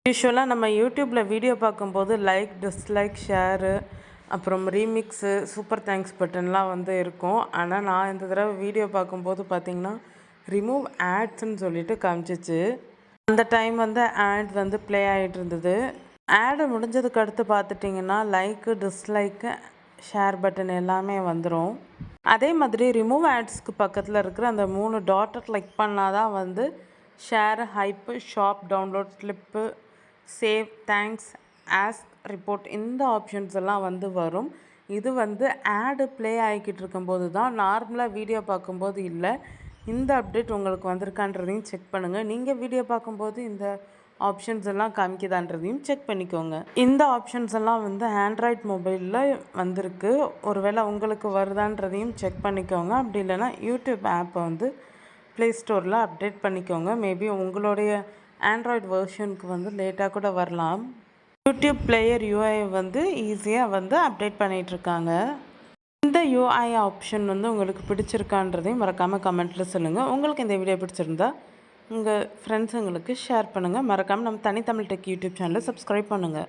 யூசுவலாக நம்ம யூடியூப்பில் வீடியோ பார்க்கும்போது லைக், டிஸ்லைக், ஷேரு, அப்புறம் ரீமிக்ஸு, சூப்பர் தேங்க்ஸ் பட்டன்லாம் வந்து இருக்கும். ஆனால் நான் இந்த தடவை வீடியோ பார்க்கும்போது பார்த்திங்கன்னா ரிமூவ் ஆட்ஸ்ன்னு சொல்லிட்டு காமிச்சிச்சு. அந்த டைம் வந்து ஆட் வந்து ப்ளே ஆகிட்டு இருந்தது. ஆடு முடிஞ்சதுக்கு அடுத்து பார்த்துட்டிங்கன்னா லைக்கு, டிஸ்லைக்கு, ஷேர் பட்டன் எல்லாமே வந்துடும். அதே மாதிரி ரிமூவ் ஆட்ஸ்க்கு பக்கத்தில் இருக்கிற அந்த 3 டாட்டை கிளிக் பண்ணால் தான் வந்து share, hype, shop, download, clip, save, thanks, ask, report இந்த ஆப்ஷன்ஸ் எல்லாம் வந்து வரும். இது வந்து ஆடு ப்ளே ஆகிக்கிட்டு இருக்கும்போது தான், நார்மலாக வீடியோ பார்க்கும்போது இல்லை. இந்த அப்டேட் உங்களுக்கு வந்திருக்கான்றதையும் செக் பண்ணுங்கள். நீங்கள் வீடியோ பார்க்கும்போது இந்த ஆப்ஷன்ஸ் எல்லாம் காமிக்குதான்றதையும் செக் பண்ணிக்கோங்க. இந்த ஆப்ஷன்ஸ் எல்லாம் வந்து ஆண்ட்ராய்ட் மொபைலில் வந்திருக்கு. ஒருவேளை உங்களுக்கு வருதான்றதையும் செக் பண்ணிக்கோங்க. அப்படி இல்லைன்னா யூடியூப் ஆப்பை வந்து ப்ளே ஸ்டோரில் அப்டேட் பண்ணிக்கோங்க. மேபி உங்களுடைய ஆண்ட்ராய்டு வெர்ஷனுக்கு வந்து லேட்டாக கூட வரலாம். யூடியூப் பிளேயர் யூஐ வந்து ஈஸியாக வந்து அப்டேட் பண்ணிகிட்ருக்காங்க. இந்த யூஐ ஆப்ஷன் வந்து உங்களுக்கு பிடிச்சிருக்கான்றதையும் மறக்காமல் கமெண்ட்டில் சொல்லுங்கள். உங்களுக்கு இந்த வீடியோ பிடிச்சிருந்தா உங்கள் ஃப்ரெண்ட்ஸுங்களுக்கு ஷேர் பண்ணுங்கள். மறக்காமல் நம்ம தனித்தமிழ் டெக் யூடியூப் சேனலை சப்ஸ்கிரைப் பண்ணுங்கள்.